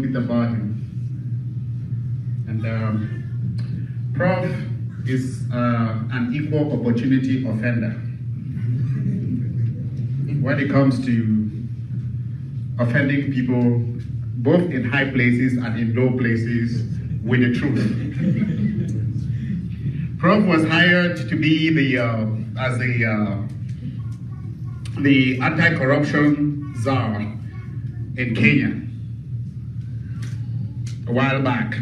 bit about him. And Prof is an equal opportunity offender when it comes to offending people, both in high places and in low places, with the truth. Prof was hired to be the anti-corruption czar in Kenya a while back,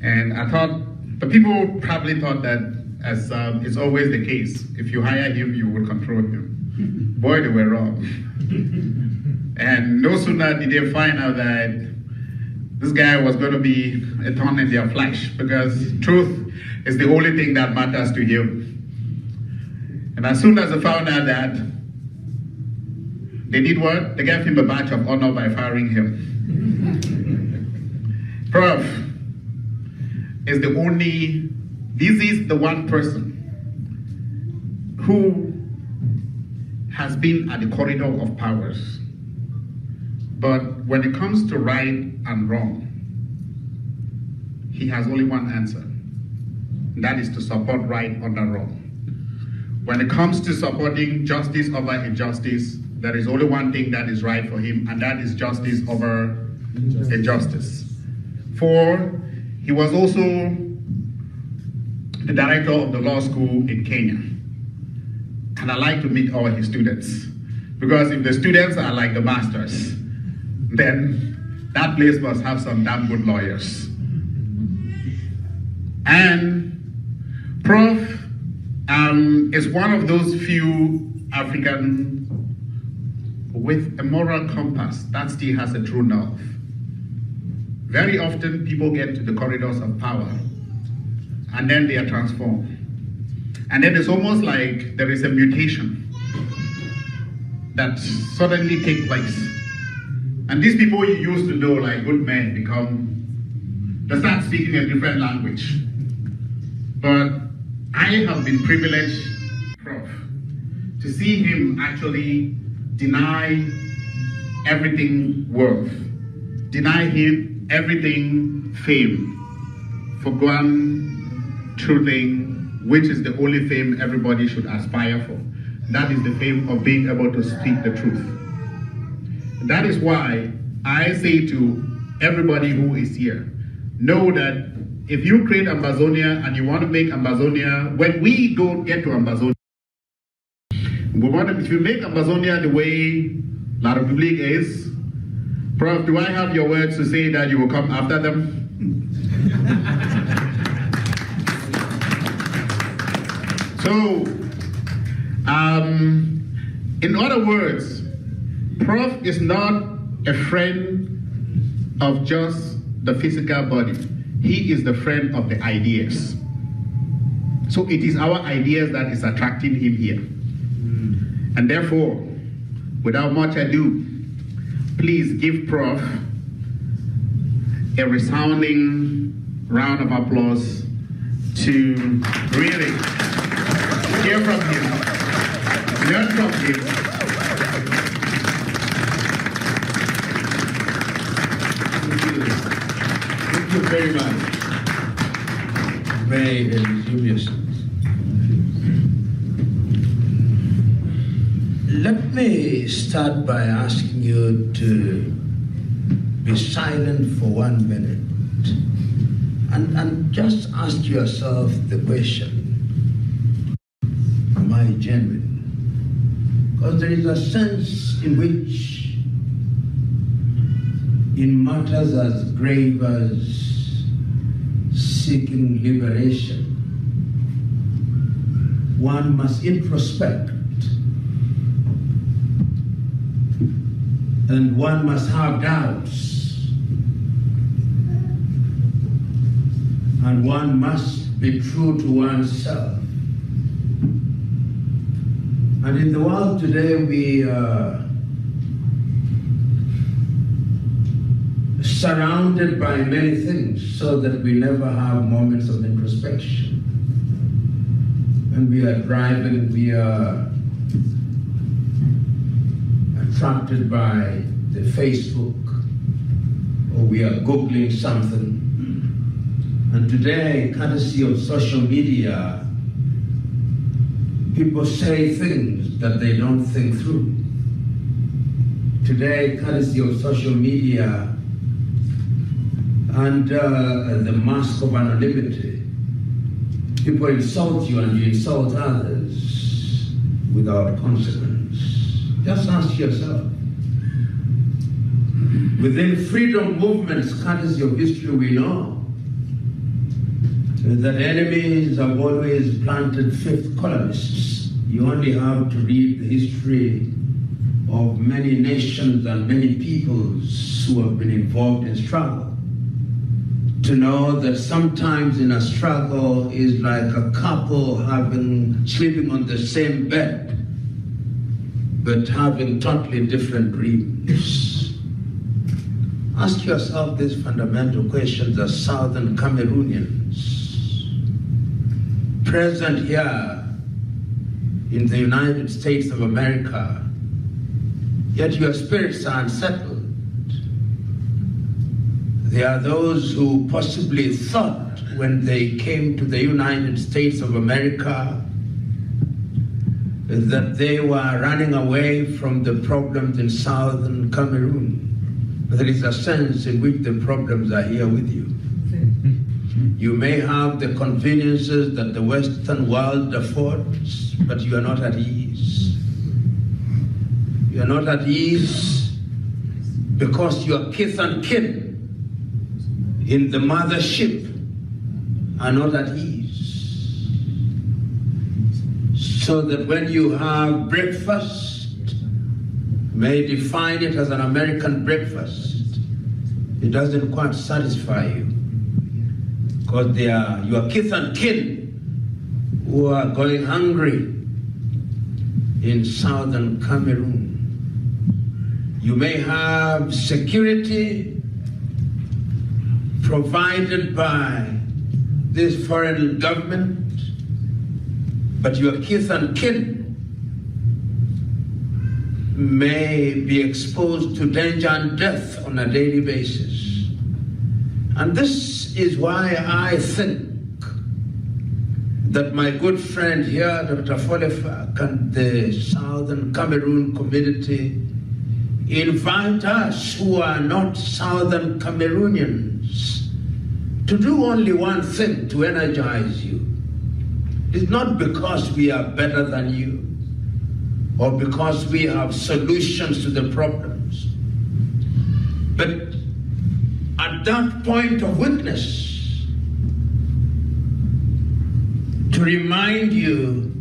and I thought the people probably thought that, as is always the case, if you hire him, you would control him. Boy, they were wrong. And no sooner did they find out that this guy was going to be a thorn in their flesh, because truth is the only thing that matters to him. And as soon as they found out that, they did what? They gave him a badge of honor by firing him. Prof is the only, this is the one person who has been at the corridor of powers. But when it comes to right and wrong, he has only one answer. That is to support right under wrong. When it comes to supporting justice over injustice, there is only one thing that is right for him, and that is justice over injustice. For he was also the director of the law school in Kenya. And I like to meet all his students, because if the students are like the masters, then that place must have some damn good lawyers. And Prof is one of those few Africans with a moral compass that still has a true north. Very often people get to the corridors of power and then they are transformed. And then it's almost like there is a mutation that suddenly takes place. And these people you used to know, like good men, they start speaking a different language. But I have been privileged, Prof, to see him actually deny everything worth, deny him everything fame, for one true thing, which is the only fame everybody should aspire for. That is the fame of being able to speak the truth. That is why I say to everybody who is here, know that if you create Ambazonia and you want to make Ambazonia, when we go get to Ambazonia, if you make Ambazonia the way La Republique is, Prof, do I have your words to say that you will come after them? So, in other words, Prof is not a friend of just the physical body. He is the friend of the ideas. So it is our ideas that is attracting him here. And therefore, without much ado, please give Prof a resounding round of applause to really hear from him, learn from him. Thank you very much. Very dubious. Let me start by asking you to be silent for 1 minute and just ask yourself the question, am I genuine? Because there is a sense in which, in matters as grave as seeking liberation, one must introspect and one must have doubts and one must be true to oneself. And in the world today, we are surrounded by many things so that we never have moments of introspection. When we are driving, we are attracted by the Facebook or we are Googling something. And today, courtesy of social media, people say things that they don't think through. Today, courtesy of social media, under the mask of anonymity, people insult you and you insult others without consequence. Just ask yourself. Within freedom movements, courtesy of history, we know that enemies have always planted fifth colonists. You only have to read the history of many nations and many peoples who have been involved in struggle to know that sometimes in a struggle is like a couple sleeping on the same bed, but having totally different dreams. Ask yourself these fundamental questions as Southern Cameroonians, present here in the United States of America, yet your spirits are unsettled. There are those who possibly thought when they came to the United States of America that they were running away from the problems in Southern Cameroon. But there is a sense in which the problems are here with you. You may have the conveniences that the Western world affords, but you are not at ease. You are not at ease because your kith and kin in the mothership are not at ease. So that when you have breakfast, may define it as an American breakfast, it doesn't quite satisfy you. Because they are your kith and kin who are going hungry in Southern Cameroon. You may have security provided by this foreign government, but your kith and kin may be exposed to danger and death on a daily basis. And this is why I think that my good friend here, Dr. Folefak, and the Southern Cameroon community invite us who are not Southern Cameroonians to do only one thing to energize you. It's not because we are better than you or because we have solutions to the problems, but at that point of weakness, to remind you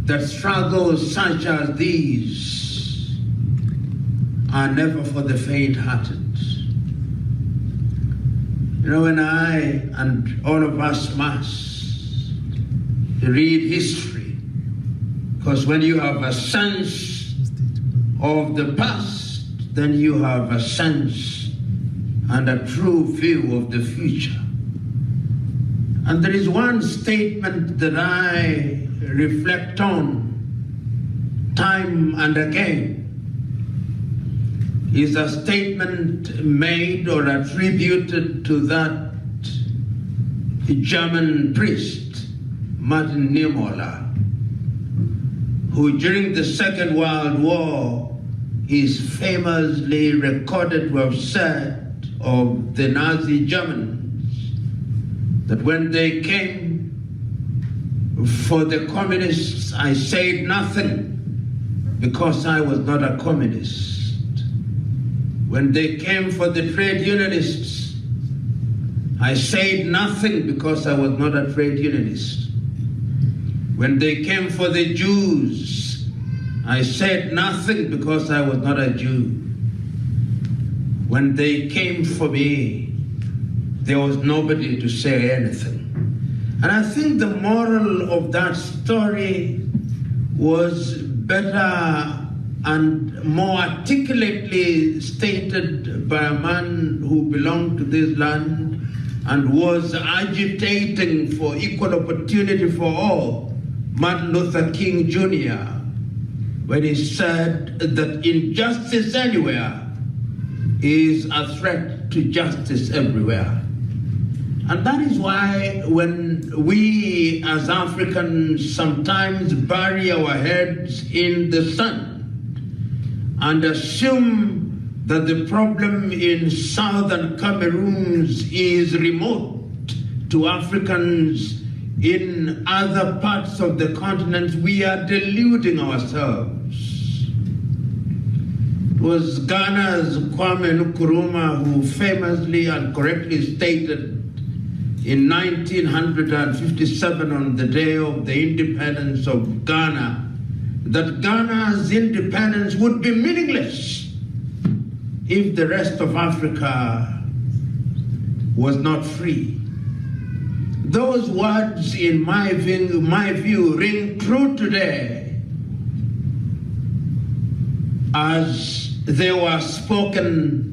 that struggles such as these are never for the faint-hearted. You know, when I and all of us must read history, because when you have a sense of the past, then you have a sense and a true view of the future. And there is one statement that I reflect on time and again. Is a statement made or attributed to that German priest, Martin Niemöller, who during the Second World War is famously recorded to have said of the Nazi Germans that when they came for the communists, I said nothing because I was not a communist. When they came for the trade unionists, I said nothing because I was not a trade unionist. When they came for the Jews, I said nothing because I was not a Jew. When they came for me, there was nobody to say anything. And I think the moral of that story was better and more articulately stated by a man who belonged to this land and was agitating for equal opportunity for all, Martin Luther King Jr., when he said that injustice anywhere is a threat to justice everywhere. And that is why when we as Africans sometimes bury our heads in the sand and assume that the problem in southern Cameroon is remote to Africans in other parts of the continent, we are deluding ourselves. It was Ghana's Kwame Nkrumah who famously and correctly stated in 1957, on the day of the independence of Ghana, that Ghana's independence would be meaningless if the rest of Africa was not free. Those words, in my view, ring true today as they were spoken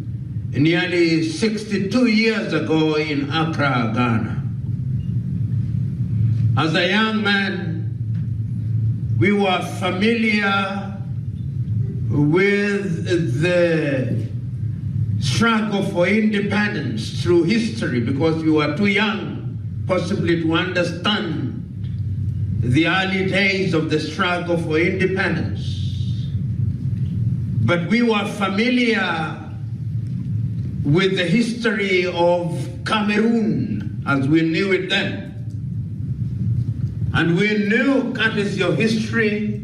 nearly 62 years ago in Accra, Ghana. As a young man, we were familiar with the struggle for independence through history because we were too young, possibly, to understand the early days of the struggle for independence. But we were familiar with the history of Cameroon as we knew it then. And we knew, courtesy of history,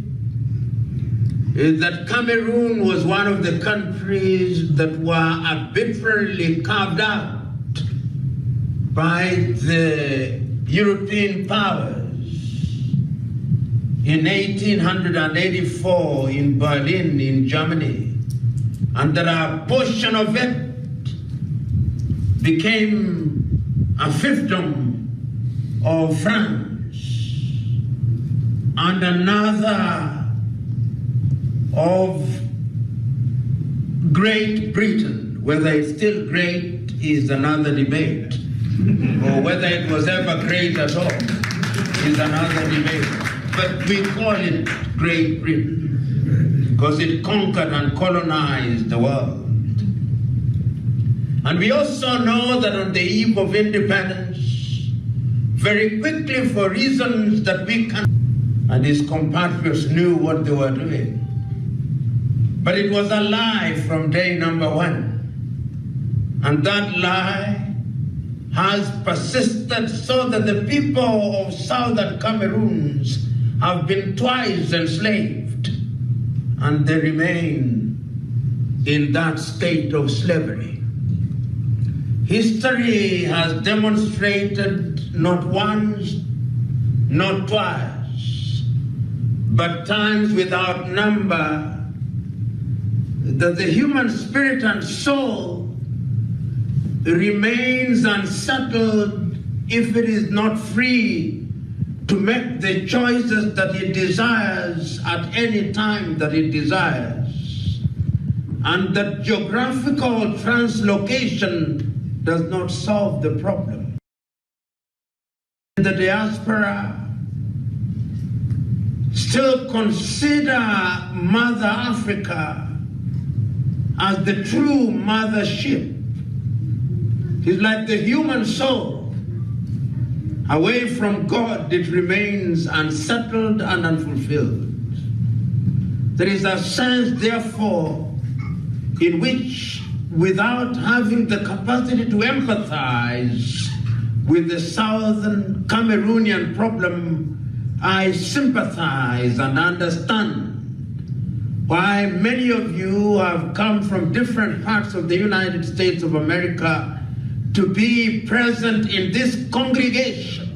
that Cameroon was one of the countries that were arbitrarily carved out by the European powers in 1884 in Berlin, in Germany, and that a portion of it became a fiefdom of France, and another of Great Britain. Whether it's still great is another debate, or whether it was ever great at all is another debate. But we call it Great Britain because it conquered and colonized the world. And we also know that on the eve of independence, very quickly, for reasons that we can, and his compatriots knew what they were doing. But it was a lie from day number one. And that lie has persisted so that the people of southern Cameroon have been twice enslaved, and they remain in that state of slavery. History has demonstrated not once, not twice, but times without number, that the human spirit and soul remains unsettled if it is not free to make the choices that it desires at any time that it desires. And that geographical translocation does not solve the problem. The diaspora still consider Mother Africa as the true mothership. It's like the human soul. Away from God, it remains unsettled and unfulfilled. There is a sense, therefore, in which, without having the capacity to empathize with the southern Cameroonian problem, I sympathize and understand why many of you have come from different parts of the United States of America to be present in this congregation,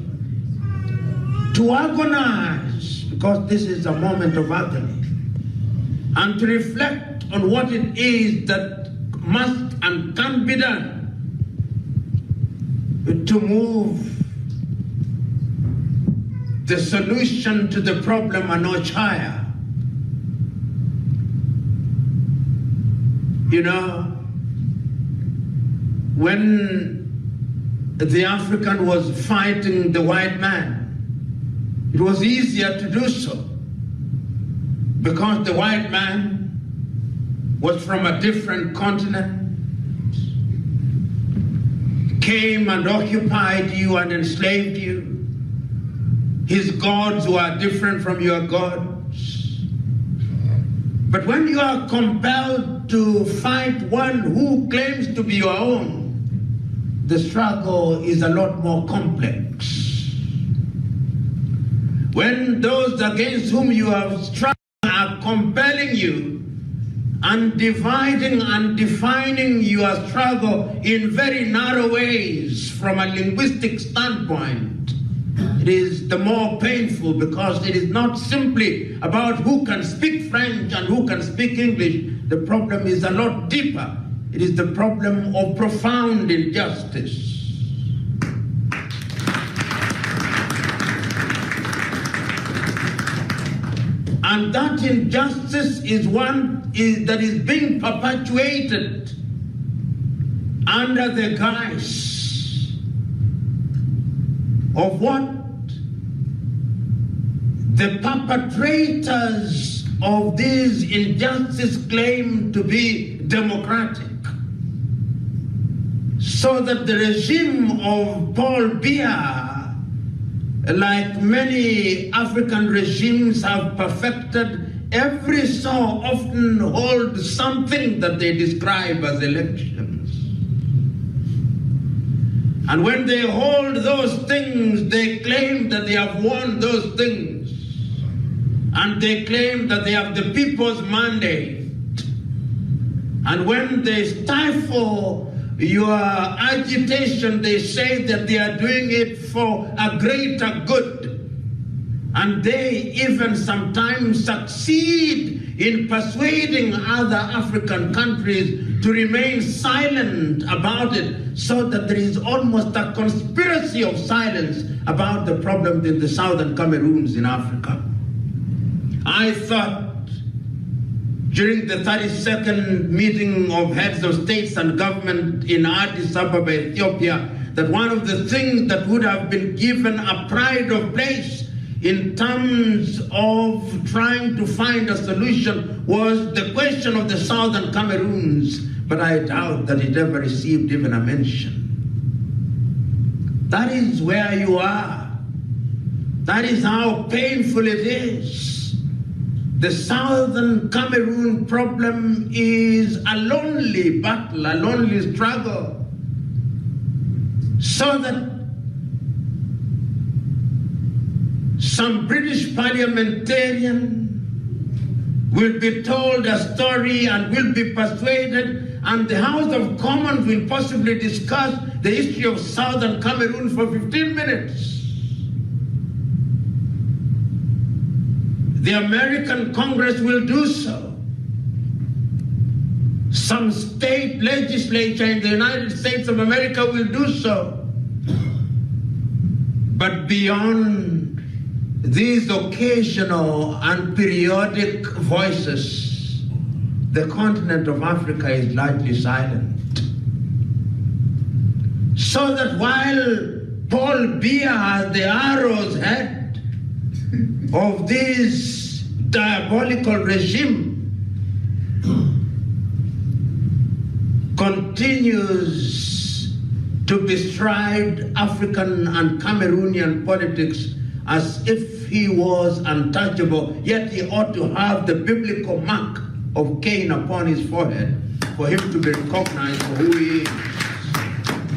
to agonize, because this is a moment of agony, and to reflect on what it is that must and can be done to move the solution to the problem a notch higher. You know, when the African was fighting the white man, it was easier to do so because the white man was from a different continent, came and occupied you and enslaved you. His gods were different from your gods. But when you are compelled to fight one who claims to be your own, the struggle is a lot more complex. When those against whom you have struggled are compelling you and dividing and defining your struggle in very narrow ways from a linguistic standpoint, it is the more painful because it is not simply about who can speak French and who can speak English. The problem is a lot deeper. It is the problem of profound injustice. And that injustice is one that is being perpetuated under the guise of what the perpetrators of these injustices claim to be democratic. So that the regime of Paul Biya, like many African regimes have perfected, every so often hold something that they describe as elections. And when they hold those things, they claim that they have won those things. And they claim that they have the people's mandate. And when they stifle your agitation, they say that they are doing it for a greater good. And they even sometimes succeed in persuading other African countries to remain silent about it, so that there is almost a conspiracy of silence about the problems in the southern Cameroons in Africa. I thought during the 32nd meeting of heads of states and government in Addis Ababa, Ethiopia, that one of the things that would have been given a pride of place in terms of trying to find a solution was the question of the southern Cameroons, but I doubt that it ever received even a mention. That is where you are. That is how painful it is. The southern Cameroon problem is a lonely battle, a lonely struggle, so that some British parliamentarian will be told a story and will be persuaded, and the House of Commons will possibly discuss the history of southern Cameroon for 15 minutes. The American Congress will do so. Some state legislature in the United States of America will do so. But beyond these occasional and periodic voices, the continent of Africa is largely silent. So that while Paul Biya has the arrow's head of this diabolical regime, continues to bestride African and Cameroonian politics as if he was untouchable, yet he ought to have the biblical mark of Cain upon his forehead for him to be recognized for who he is,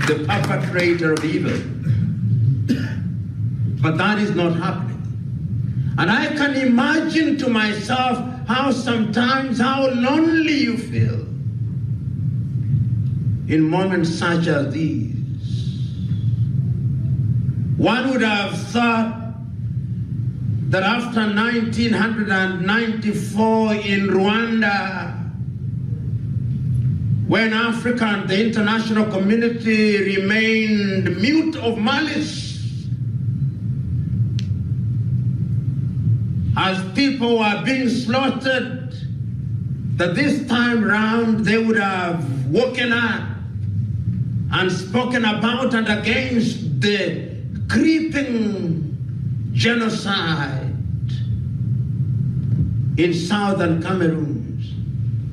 the perpetrator of evil. But that is not happening. And I can imagine to myself how lonely you feel in moments such as these. One would have thought that after 1994 in Rwanda, when Africa and the international community remained mute of malice, as people were being slaughtered, that this time round they would have woken up and spoken about and against the creeping genocide in southern Cameroon.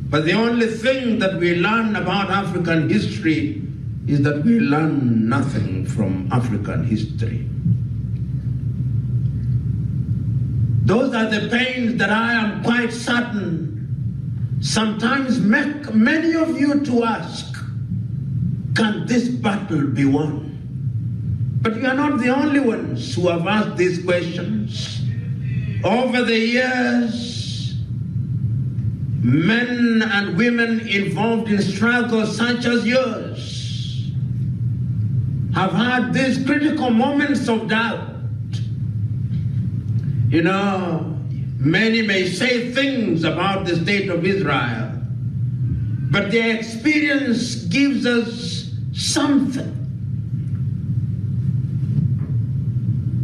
But the only thing that we learn about African history is that we learn nothing from African history. Those are the pains that I am quite certain sometimes make many of you to ask, can this battle be won? But you are not the only ones who have asked these questions. Over the years, men and women involved in struggles such as yours have had these critical moments of doubt. You know, many may say things about the state of Israel, but their experience gives us something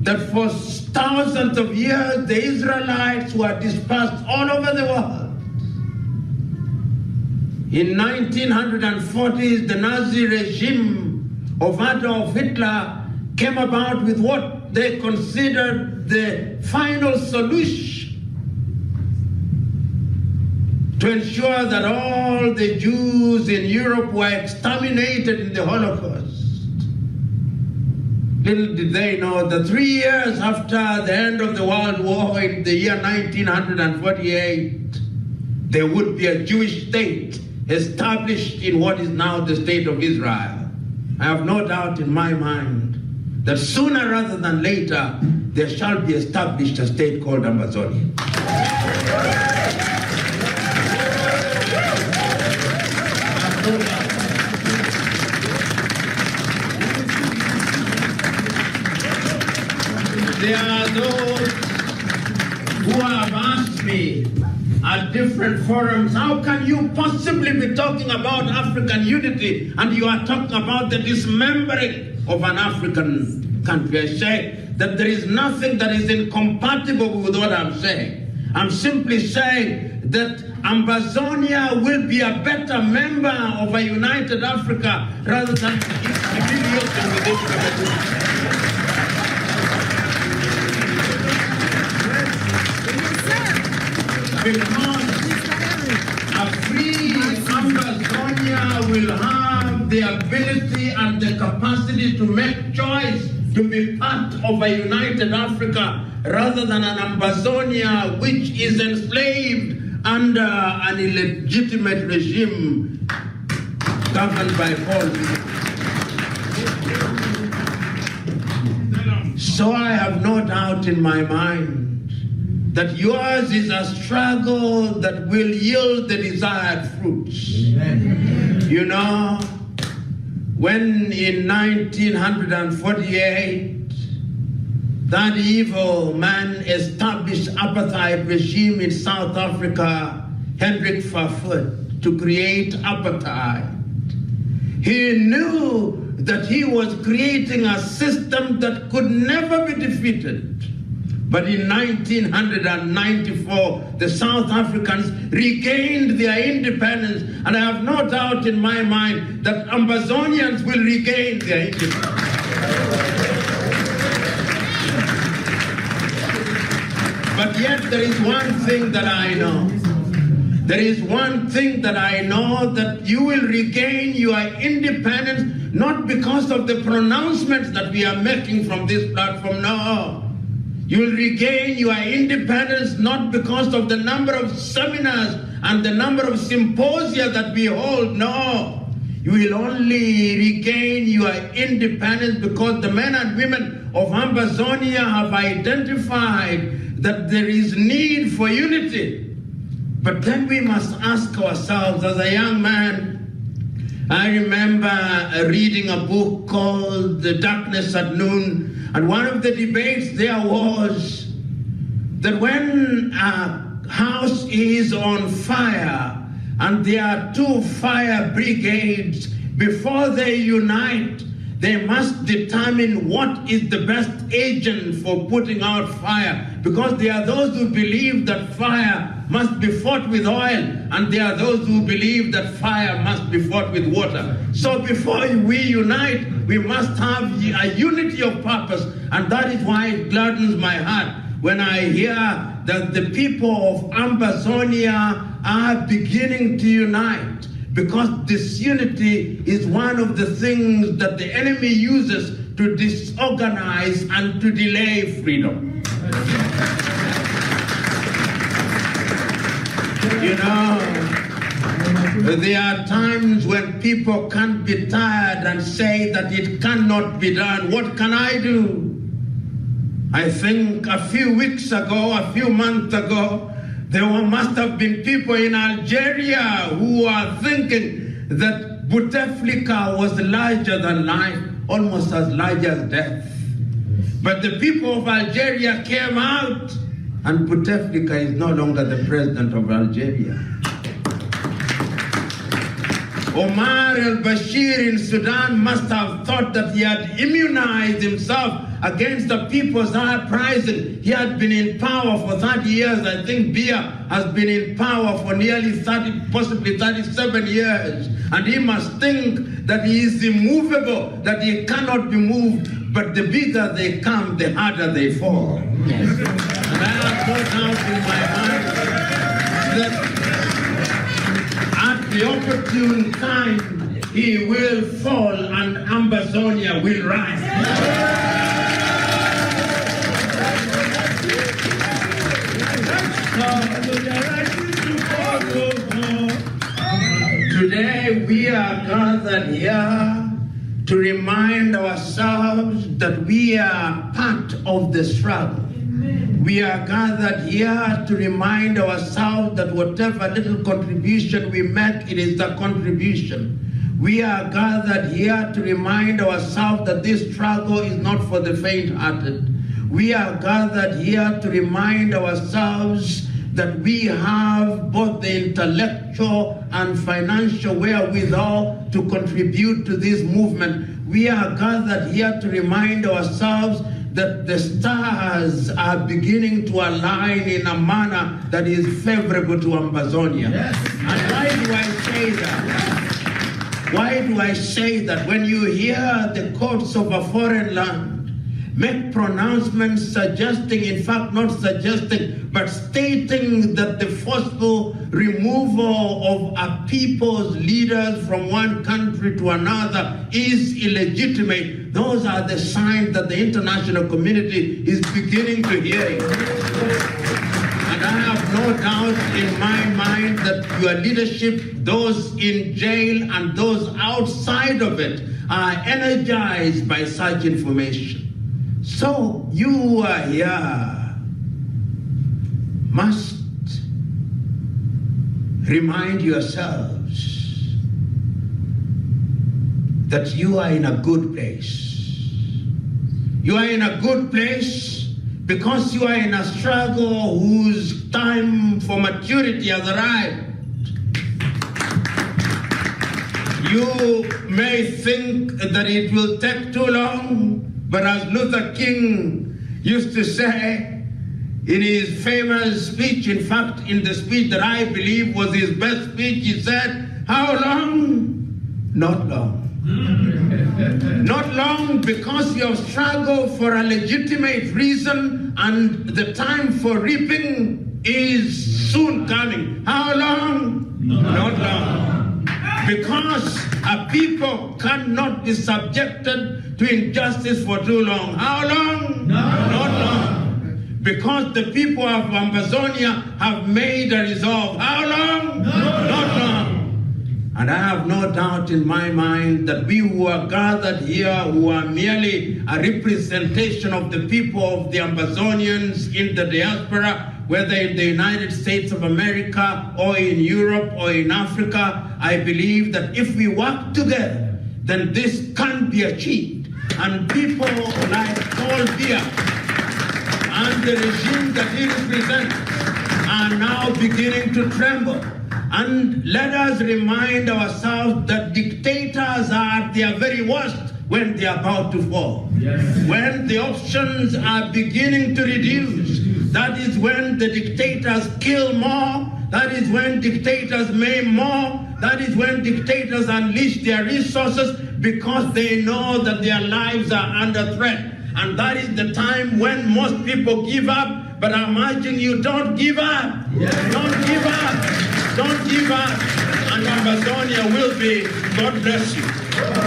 that for thousands of years the Israelites were dispersed all over the world. In 1940s, the Nazi regime of Adolf Hitler came about with what they considered the final solution to ensure that all the Jews in Europe were exterminated in the Holocaust. Little did they know that 3 years after the end of the World War, in the year 1948, there would be a Jewish state established in what is now the state of Israel. I have no doubt in my mind that sooner rather than later, there shall be established a state called Amazonia. There are those who have asked me at different forums, how can you possibly be talking about African unity and you are talking about the dismembering of an African country? I say that there is nothing that is incompatible with what I'm saying. I'm simply saying that Amazonia will be a better member of a united Africa rather than humiliating with this. Because a free Amazonia will have the ability and the capacity to make choice to be part of a united Africa rather than an Amazonia which is enslaved under an illegitimate regime governed by politics. So I have no doubt in my mind that yours is a struggle that will yield the desired fruits. Amen. You know, when in 1948, that evil man established apartheid regime in South Africa, Hendrik Verwoerd, to create apartheid, he knew that he was creating a system that could never be defeated. But in 1994, the South Africans regained their independence, and I have no doubt in my mind that Amazonians will regain their independence. But yet there is one thing that I know. There is one thing that I know, that you will regain your independence not because of the pronouncements that we are making from this platform, no. You will regain your independence not because of the number of seminars and the number of symposia that we hold, no. You will only regain your independence because the men and women of Amazonia have identified that there is need for unity. But then we must ask ourselves, as a young man, I remember reading a book called The Darkness at Noon, and one of the debates there was that when a house is on fire and there are two fire brigades, before they unite, they must determine what is the best agent for putting out fire, because there are those who believe that fire must be fought with oil, and there are those who believe that fire must be fought with water. So before we unite, we must have a unity of purpose, and that is why it gladdens my heart when I hear that the people of Amazonia are beginning to unite. because disunity is one of the things that the enemy uses to disorganize and to delay freedom. You know, there are times when people can't be tired and say that it cannot be done. What can I do? I think a few weeks ago, a few months ago, there must have been people in Algeria who are thinking that Bouteflika was larger than life, almost as large as death. But the people of Algeria came out, and Bouteflika is no longer the president of Algeria. Omar al-Bashir in Sudan must have thought that he had immunized himself against the people's uprising. He had been in power for 30 years. I think Biya has been in power for nearly 30, possibly 37 years. And he must think that he is immovable, that he cannot be moved. But the bigger they come, the harder they fall. Yes. And I have no doubt in my mind that at the opportune time, he will fall and Ambazonia will rise. Today we are gathered here to remind ourselves that we are part of the struggle. We are gathered here to remind ourselves that whatever little contribution we make, it is a contribution. We are gathered here to remind ourselves that this struggle is not for the faint-hearted. We are gathered here to remind ourselves that we have both the intellectual and financial wherewithal to contribute to this movement. We are gathered here to remind ourselves that the stars are beginning to align in a manner that is favorable to Ambazonia. Yes. And why do I say that? Why do I say that? When you hear the courts of a foreign land make pronouncements suggesting, in fact not suggesting, but stating that the forceful removal of a people's leaders from one country to another is illegitimate, those are the signs that the international community is beginning to hear it. And I have no doubt in my mind that your leadership, those in jail and those outside of it, are energized by such information. So you are here must remind yourselves that you are in a good place. You are in a good place because you are in a struggle whose time for maturity has arrived. You may think that it will take too long, but as Luther King used to say in his famous speech, in fact, in the speech that I believe was his best speech, he said, how long? Not long. Not long, because you have struggled for a legitimate reason and the time for reaping is soon coming. How long? Not long. Because a people cannot be subjected to injustice for too long. How long? Not long. Because the people of Ambazonia have made a resolve. How long? Not long. And I have no doubt in my mind that we who are gathered here, who are merely a representation of the people of the Ambazonians in the diaspora, whether in the United States of America or in Europe or in Africa, I believe that if we work together, then this can be achieved. And people like Paul Biya and the regime that he represents are now beginning to tremble. And let us remind ourselves that dictators are at their very worst when they are about to fall. Yes. When the options are beginning to reduce, that is when the dictators kill more, that is when dictators maim more, that is when dictators unleash their resources because they know that their lives are under threat. And that is the time when most people give up. But I'm urging you, don't give up. Yes. Don't give up. Don't give up. And and Ambazonia will be. God bless you.